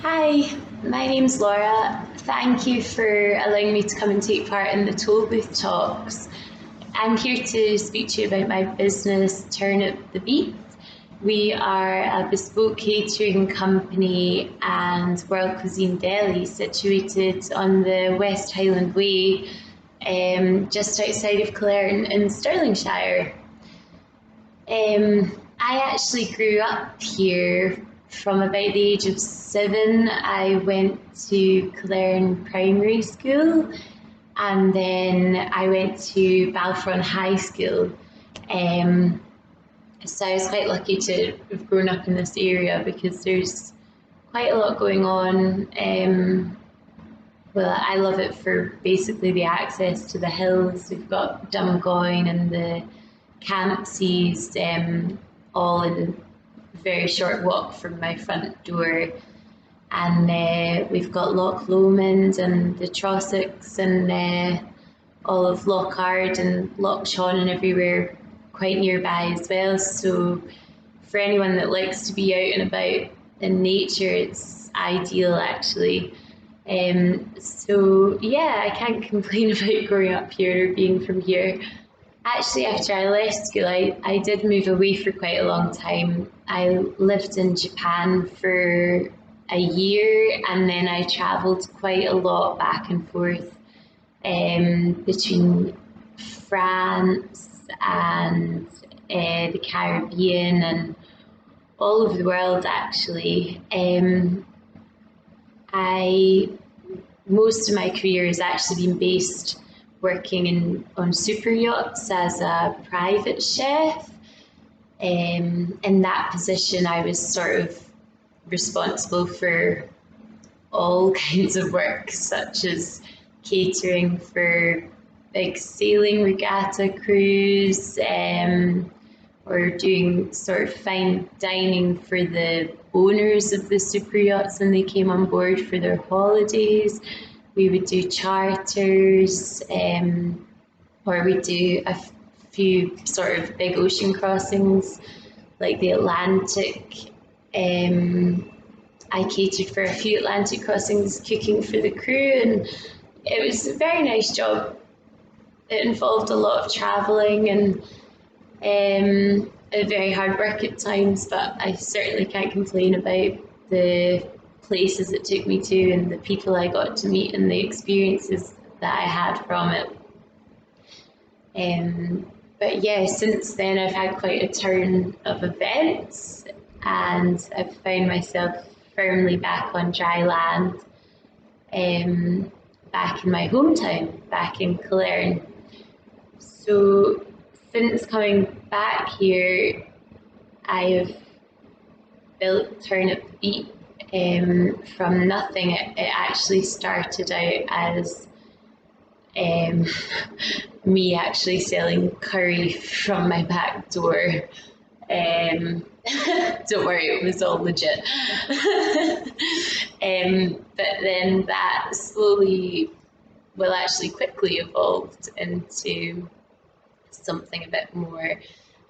Hi, my name's Laura. Thank you for allowing me to come and take part in the Tolbooth Talks. I'm here to speak to you about my business, Turnip the Beet. We are a bespoke catering company and world cuisine deli situated on the West Highland Way, just outside of Clare in Stirlingshire. I actually grew up here from about the age of 7. I went to Clare Primary School and then I went to Balfron High School. So I was quite lucky to have grown up in this area because there's quite a lot going on. Well, I love it for basically the access to the hills. We've got Dumgoyne and the Campsies, all in a very short walk from my front door. And we've got Loch Lomond and the Trossachs and all of Lochard and Loch Shawn and everywhere quite nearby as well. So for anyone that likes to be out and about in nature, it's ideal actually. So yeah, I can't complain about growing up here or being from here. Actually, after I left school, I did move away for quite a long time. I lived in Japan for a year and then I travelled quite a lot back and forth between France and the Caribbean and all over the world actually. Most of my career has actually been based working on super yachts as a private chef. In that position, I was sort of responsible for all kinds of work, such as catering for big sailing regatta crews, or doing sort of fine dining for the owners of the super yachts when they came on board for their holidays. We would do charters, or we'd do a few sort of big ocean crossings like the Atlantic. I catered for a few Atlantic crossings, cooking for the crew, and it was a very nice job. It involved a lot of travelling and very hard work at times, but I certainly can't complain about the places it took me to and the people I got to meet and the experiences that I had from it. But yeah, since then I've had quite a turn of events and I've found myself firmly back on dry land, back in my hometown, back in Clare. So since coming back here, I have built Turnip Beet from nothing. It actually started out as me actually selling curry from my back door. Don't worry, it was all legit. But then that slowly, well, actually quickly evolved into something a bit more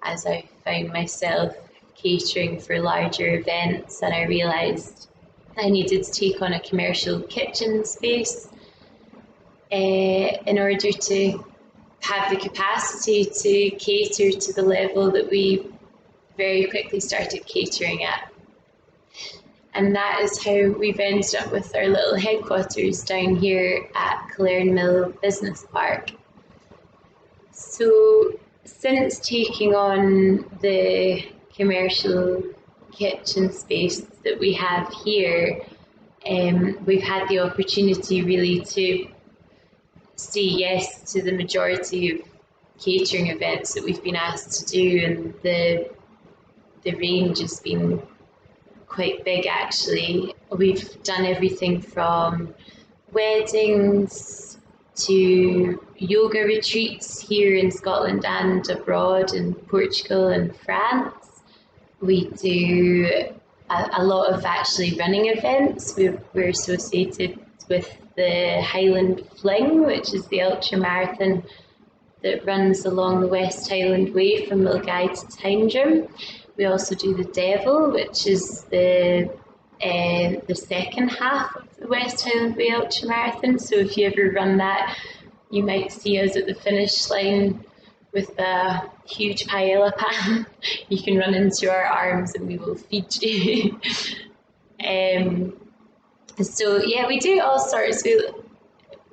as I found myself catering for larger events and I realised I needed to take on a commercial kitchen space in order to have the capacity to cater to the level that we very quickly started catering at. And that is how we've ended up with our little headquarters down here at Clare Mill Business Park. So since taking on the commercial kitchen space that we have here, we've had the opportunity really to say yes to the majority of catering events that we've been asked to do, and the range has been quite big actually. We've done everything from weddings to yoga retreats here in Scotland and abroad in Portugal and France. We do a lot of actually running events. We're associated with the Highland Fling, which is the ultra marathon that runs along the West Highland Way from Milngavie to Tyndrum. We also do the Devil, which is the the second half of the West Highland Way Ultramarathon. So if you ever run that, you might see us at the finish line with a huge paella pan. You can run into our arms and we will feed you. So yeah, we do all sorts.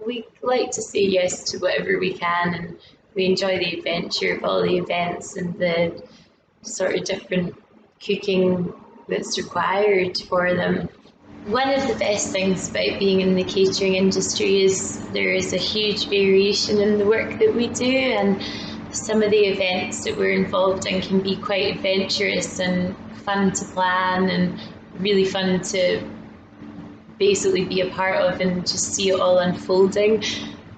We like to say yes to whatever we can, and we enjoy the adventure of all the events and the sort of different cooking that's required for them. One of the best things about being in the catering industry is there is a huge variation in the work that we do, and some of the events that we're involved in can be quite adventurous and fun to plan and really fun to basically be a part of and just see it all unfolding.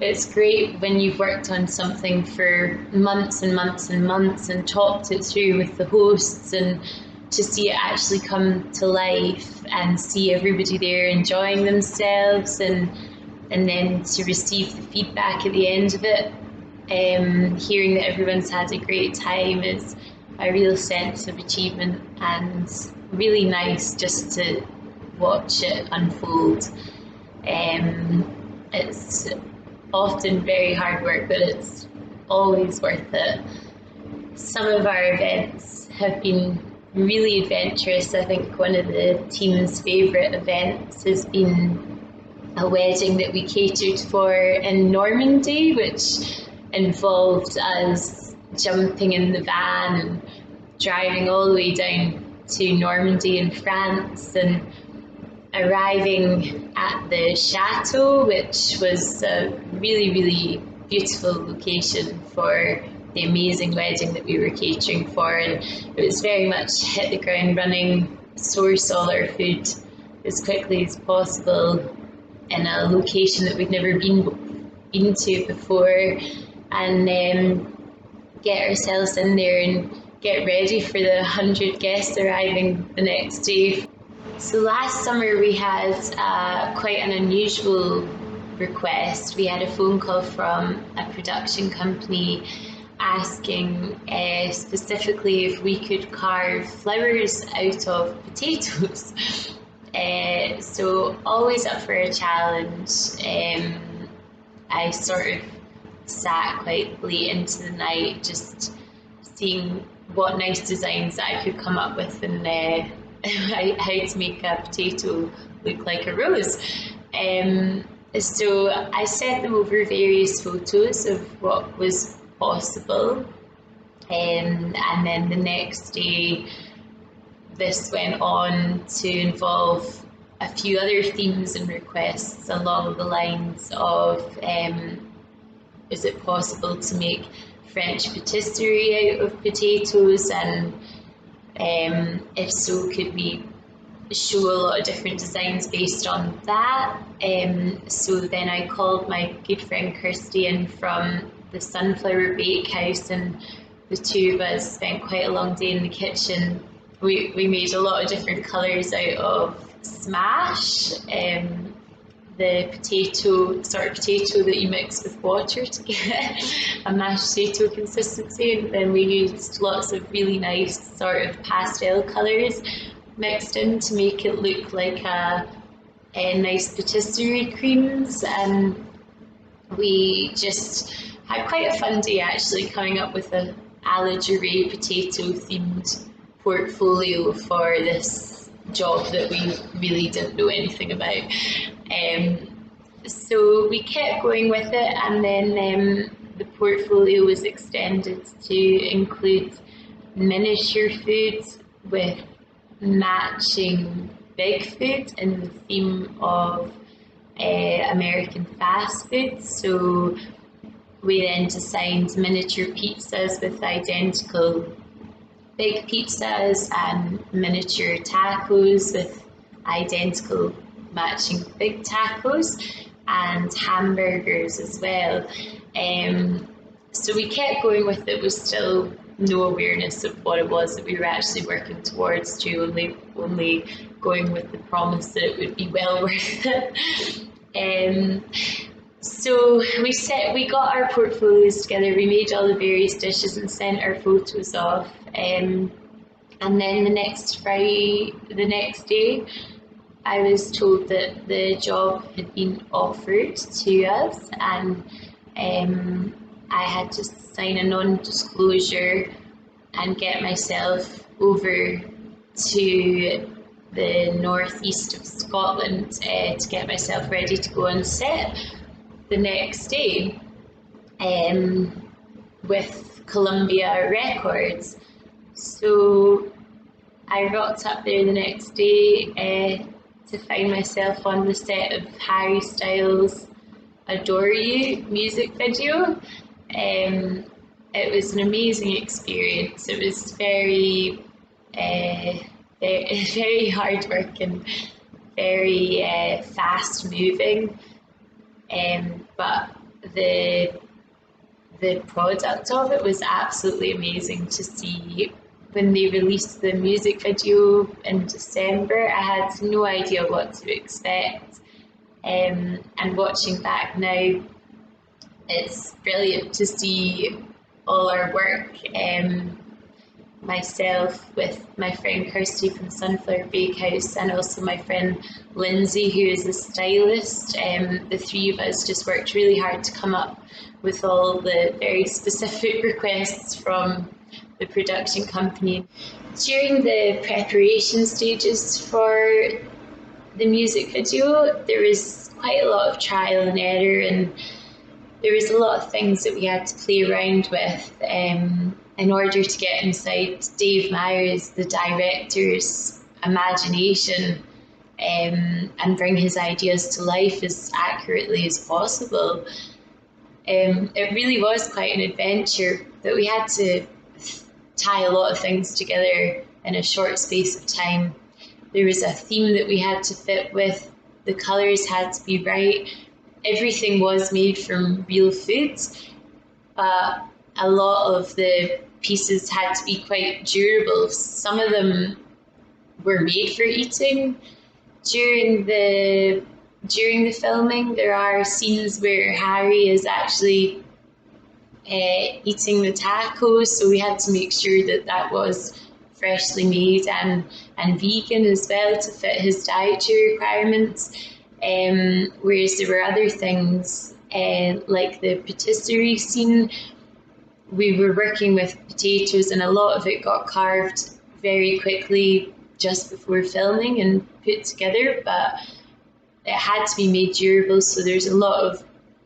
It's great when you've worked on something for months and months and months and talked it through with the hosts, and to see it actually come to life and see everybody there enjoying themselves, and then to receive the feedback at the end of it, hearing that everyone's had a great time is a real sense of achievement and really nice just to watch it unfold. It's often very hard work, but it's always worth it. Some of our events have been really adventurous. I think one of the team's favourite events has been a wedding that we catered for in Normandy, which involved us jumping in the van and driving all the way down to Normandy in France and arriving at the chateau, which was a really, really beautiful location for the amazing wedding that we were catering for, and it was very much hit the ground running, source all our food as quickly as possible in a location that we'd never been to before, and get ourselves in there and get ready for the 100 guests arriving the next day. So last summer we had quite an unusual request. We had a phone call from a production company asking specifically if we could carve flowers out of potatoes. So always up for a challenge. I sort of sat quite late into the night just seeing what nice designs I could come up with and how to make a potato look like a rose. So I sent them over various photos of what was possible, and then the next day this went on to involve a few other themes and requests along the lines of is it possible to make French patisserie out of potatoes, and if so, could we show a lot of different designs based on that? So then I called my good friend Kirsty in from the Sunflower Bakehouse, and the two of us spent quite a long day in the kitchen. We made a lot of different colours out of smash, the sort of potato that you mix with water to get a mashed potato consistency, and then we used lots of really nice sort of pastel colours mixed in to make it look like a nice patisserie creams. And we just had quite a fun day actually coming up with a a la durée potato themed portfolio for this job that we really didn't know anything about. So we kept going with it, and then the portfolio was extended to include miniature foods with matching big food in the theme of American fast food. So we then designed miniature pizzas with identical big pizzas and miniature tacos with identical matching big tacos, and hamburgers as well. So we kept going with it with still no awareness of what it was that we were actually working towards, to only going with the promise that it would be well worth it. So we got our portfolios together, we made all the various dishes and sent our photos off, and then the next day I was told that the job had been offered to us, and I had to sign a non-disclosure and get myself over to the northeast of Scotland to get myself ready to go on set the next day with Columbia Records. So I rocked up there the next day to find myself on the set of Harry Styles' Adore You music video. It was an amazing experience. It was very, very hard work and very fast moving. But the product of it was absolutely amazing to see. When they released the music video in December, I had no idea what to expect. And watching back now, it's brilliant to see all our work. Myself with my friend Kirsty from Sunflower Bakehouse, and also my friend Lindsay, who is a stylist. The three of us just worked really hard to come up with all the very specific requests from the production company. During the preparation stages for the music video, there was quite a lot of trial and error, and there was a lot of things that we had to play around with in order to get inside Dave Meyers, the director's imagination, and bring his ideas to life as accurately as possible. It really was quite an adventure, but we had to tie a lot of things together in a short space of time. There was a theme that we had to fit with, the colours had to be right, everything was made from real foods, but a lot of the pieces had to be quite durable. Some of them were made for eating. During the filming, there are scenes where Harry is actually eating the tacos, so we had to make sure that that was freshly made and vegan as well to fit his dietary requirements. Whereas there were other things like the patisserie scene, we were working with potatoes and a lot of it got carved very quickly just before filming and put together, but it had to be made durable, so there's a lot of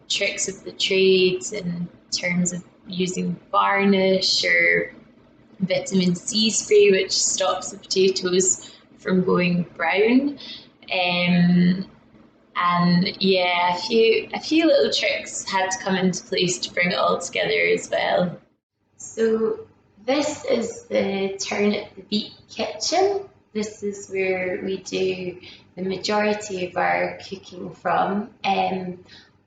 tricks of the trades in terms of using varnish or vitamin C spray, which stops the potatoes from going brown. And yeah, a few little tricks had to come into place to bring it all together as well. So this is the Turnip, the Beet kitchen. This is where we do the majority of our cooking from.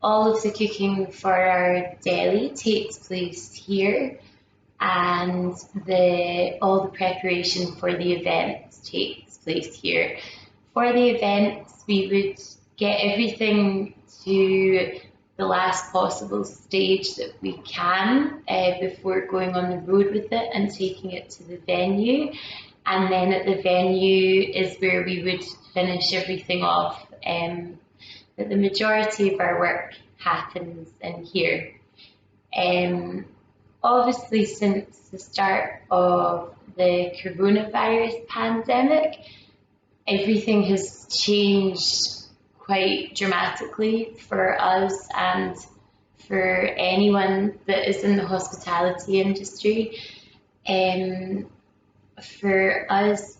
All of the cooking for our deli takes place here, and all the preparation for the events takes place here. For the events, we would get everything to the last possible stage that we can before going on the road with it and taking it to the venue. And then at the venue is where we would finish everything off. But the majority of our work happens in here. Obviously, since the start of the coronavirus pandemic, everything has changed quite dramatically for us and for anyone that is in the hospitality industry. For us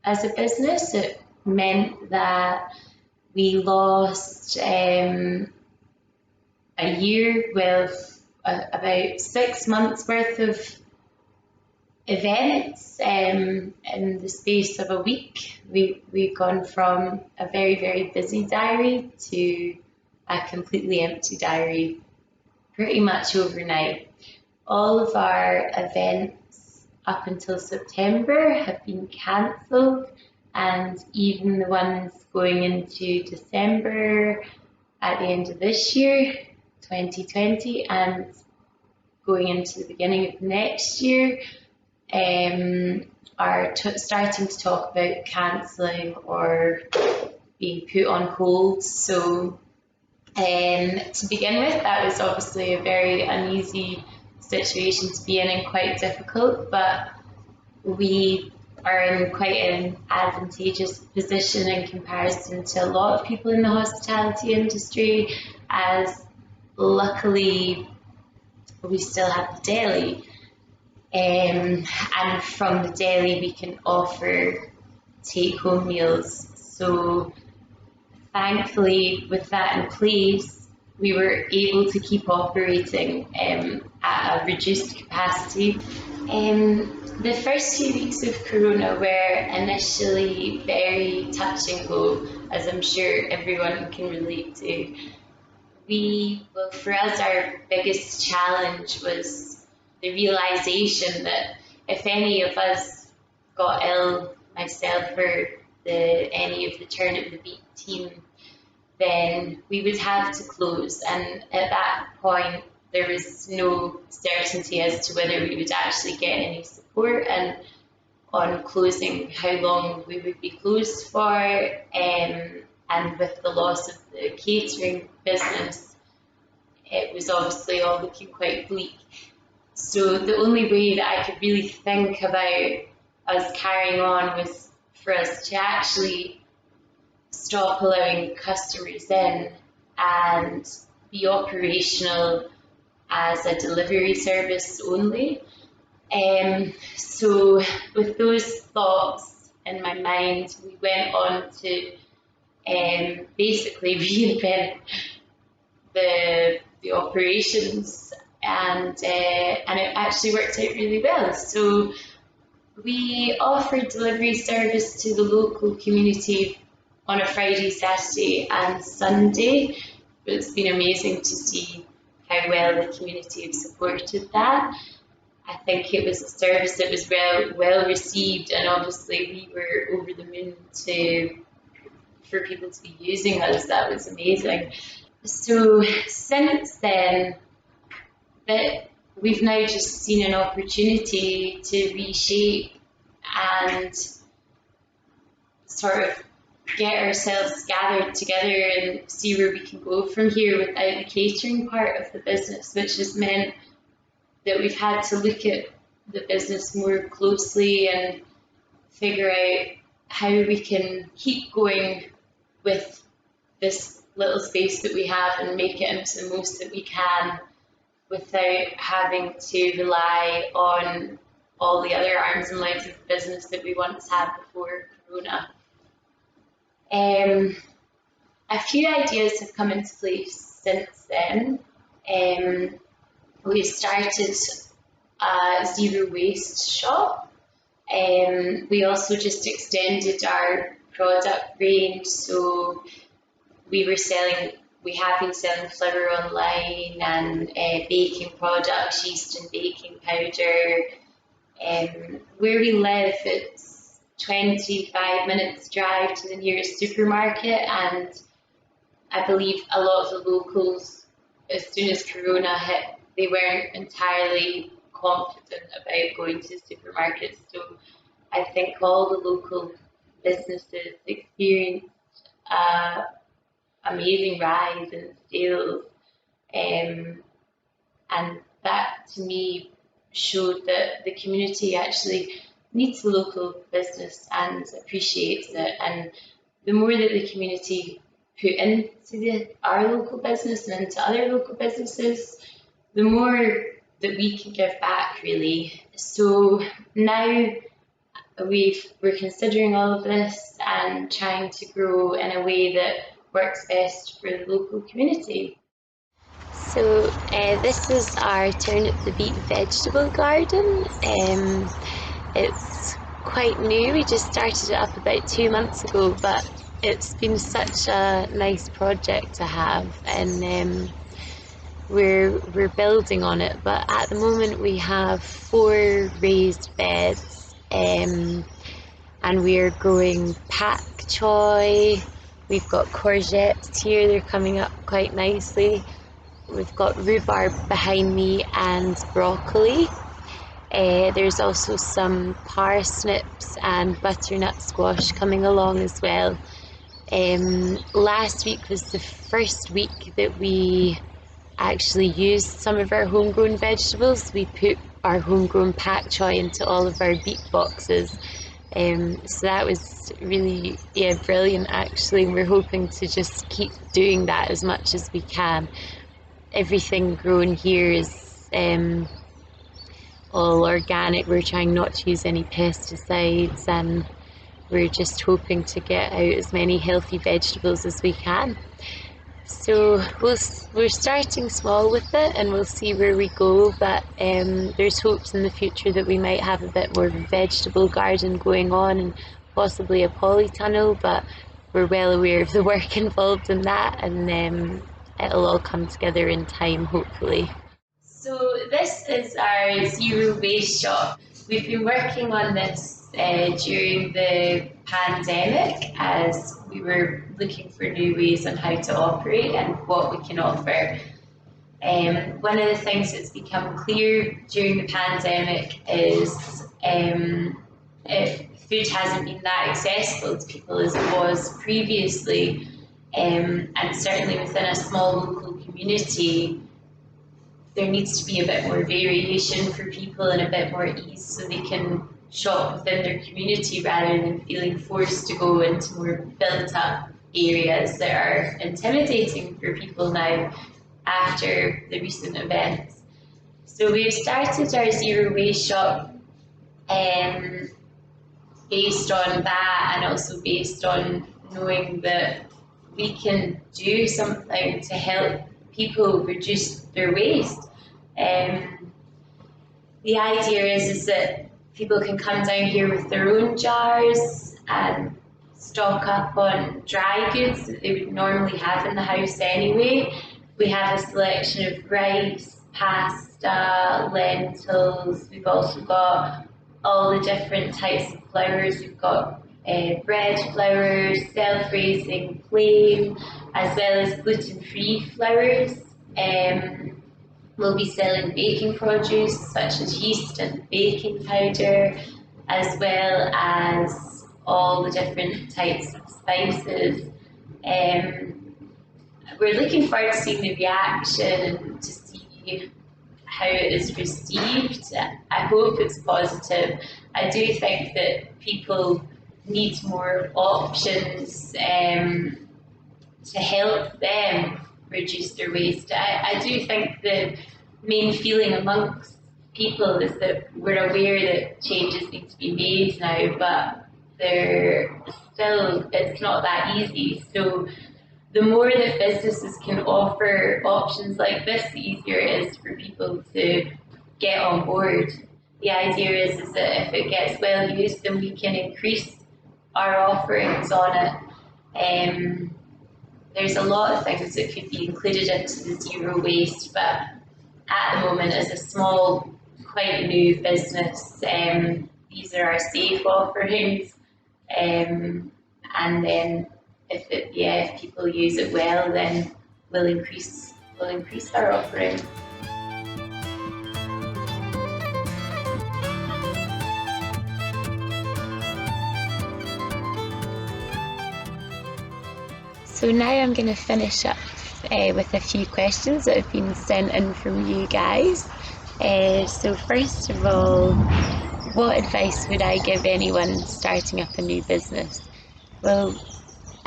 as a business, it meant that we lost a year with about 6 months worth of events in the space of a week. We've gone from a very, very busy diary to a completely empty diary pretty much overnight. All of our events up until September have been cancelled, and even the ones going into December at the end of this year, 2020, and going into the beginning of next year, are starting to talk about cancelling or being put on hold. So to begin with, that was obviously a very uneasy situation to be in and quite difficult, but we are in quite an advantageous position in comparison to a lot of people in the hospitality industry, as luckily we still have the deli, and from the deli we can offer take-home meals. So thankfully, with that in place, we were able to keep operating at a reduced capacity. The first few weeks of Corona were initially very touch and go, as I'm sure everyone can relate to. For us, our biggest challenge was the realization that if any of us got ill, myself or any of the Turnip, the Beet team, then we would have to close. And at that point, there was no certainty as to whether we would actually get any support, and on closing, how long we would be closed for. And with the loss of the catering business, it was obviously all looking quite bleak. So the only way that I could really think about us carrying on was for us to actually stop allowing customers in and be operational as a delivery service only. So with those thoughts in my mind, we went on to basically reinvent the operations, and it actually worked out really well. So we offered delivery service to the local community on a Friday, Saturday and Sunday. It's been amazing to see how well the community have supported that. I think it was a service that was well received, and obviously we were over the moon for people to be using us. That was amazing. So since then, that we've now just seen an opportunity to reshape and sort of get ourselves gathered together and see where we can go from here without the catering part of the business, which has meant that we've had to look at the business more closely and figure out how we can keep going with this little space that we have and make it into the most that we can without having to rely on all the other arms and legs of the business that we once had before Corona. A few ideas have come into place since then. We started a zero waste shop. We also just extended our product range, so we have been selling flour online and baking products, yeast and baking powder. Where we live, it's 25 minutes drive to the nearest supermarket, and I believe a lot of the locals, as soon as Corona hit, they weren't entirely confident about going to supermarkets. So I think all the local businesses experienced amazing rise in sales, and that to me showed that the community actually needs the local business and appreciates it. And the more that the community put into our local business and into other local businesses, the more that we can give back, really. So now we're considering all of this and trying to grow in a way that works best for the local community. So this is our Turnip the Beet vegetable garden. It's quite new. We just started it up about 2 months ago, but it's been such a nice project to have, and we're building on it. But at the moment we have 4 raised beds, and we're growing pak choy. We've got courgettes here, they're coming up quite nicely. We've got rhubarb behind me and broccoli. There's also some parsnips and butternut squash coming along as well. Last week was the first week that we actually used some of our homegrown vegetables. We put our homegrown pak choy into all of our beet boxes. So that was really, brilliant actually. And we're hoping to just keep doing that as much as we can. Everything grown here is all organic. We're trying not to use any pesticides, and we're just hoping to get out as many healthy vegetables as we can. So we're starting small with it, and we'll see where we go, but there's hopes in the future that we might have a bit more of a vegetable garden going on, and possibly a polytunnel, but we're well aware of the work involved in that, and it'll all come together in time, hopefully. So this is our zero waste shop. We've been working on this during the pandemic, as we were looking for new ways on how to operate and what we can offer. One of the things that's become clear during the pandemic is if food hasn't been that accessible to people as it was previously, and certainly within a small local community, there needs to be a bit more variation for people and a bit more ease, so they can shop within their community rather than feeling forced to go into more built up areas that are intimidating for people now after the recent events. So we've started our zero waste shop based on that, and also based on knowing that we can do something to help people reduce their waste. The idea is that people can come down here with their own jars and stock up on dry goods that they would normally have in the house anyway. We have a selection of rice, pasta, lentils. We've also got all the different types of flours. We've got bread flours, self-raising, plain, as well as gluten-free flours. We'll be selling baking produce such as yeast and baking powder, as well as all the different types of spices. We're looking forward to seeing the reaction and to see how it is received. I hope it's positive. I do think that people need more options to help them reduce their waste. I do think the main feeling amongst people is that we're aware that changes need to be made now, but it's not that easy. So the more that businesses can offer options like this, the easier it is for people to get on board. The idea is that if it gets well used, then we can increase our offerings on it. There's a lot of things that could be included into the zero waste, but at the moment, as a small, quite new business, these are our safe offerings. And then if people use it well, then we'll increase our offering. So now I'm going to finish up with a few questions that have been sent in from you guys. So first of all, what advice would I give anyone starting up a new business? Well,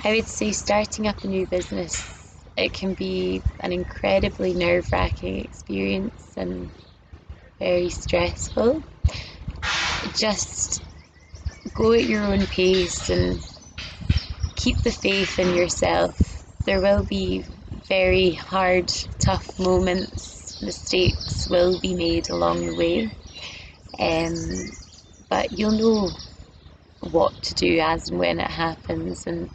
I would say starting up a new business, it can be an incredibly nerve-wracking experience and very stressful. Just go at your own pace and keep the faith in yourself. There will be very hard, tough moments. Mistakes will be made along the way. But you'll know what to do as and when it happens, and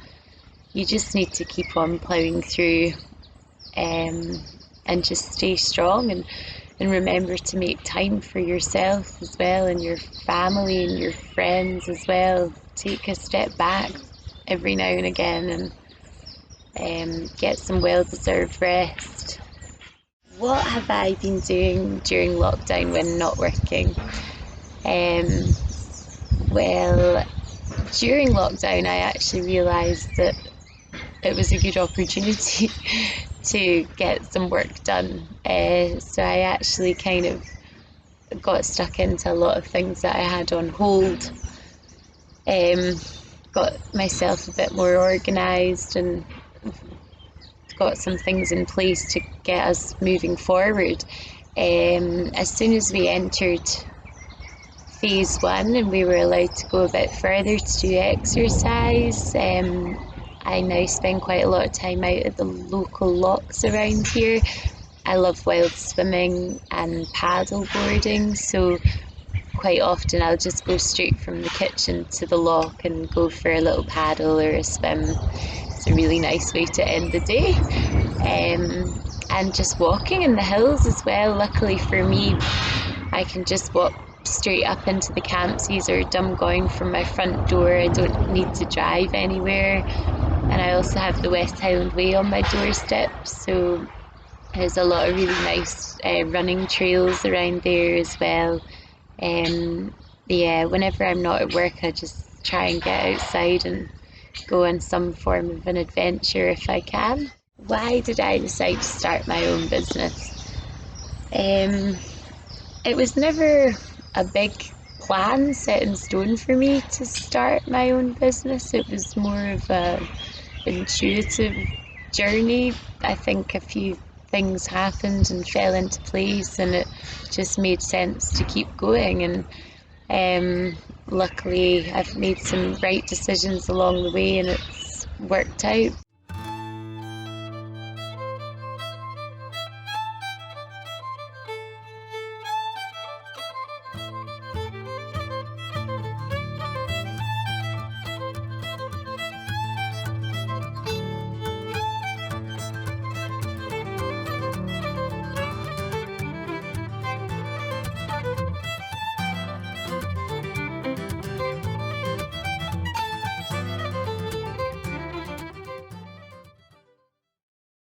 you just need to keep on ploughing through and just stay strong, and remember to make time for yourself as well, and your family and your friends as well. Take a step back every now and again and get some well-deserved rest. What have I been doing during lockdown when not working? Well, during lockdown I actually realised that it was a good opportunity to get some work done. So I actually kind of got stuck into a lot of things that I had on hold. Got myself a bit more organised and got some things in place to get us moving forward. As soon as we entered phase 1 and we were allowed to go a bit further to do exercise, I now spend quite a lot of time out at the local lochs around here. I love wild swimming and paddle boarding, so quite often I'll just go straight from the kitchen to the loch and go for a little paddle or a swim. It's a really nice way to end the day. And just walking in the hills as well. Luckily for me, I can just walk straight up into the Campsies or Dumgoyne from my front door. I don't need to drive anywhere. And I also have the West Highland Way on my doorstep, so there's a lot of really nice running trails around there as well. Whenever I'm not at work, I just try and get outside and go on some form of an adventure if I can. Why did I decide to start my own business? It was never a big plan set in stone for me to start my own business. It was more of a intuitive journey. I think a few things happened and fell into place, and it just made sense to keep going. And luckily I've made some right decisions along the way and it's worked out.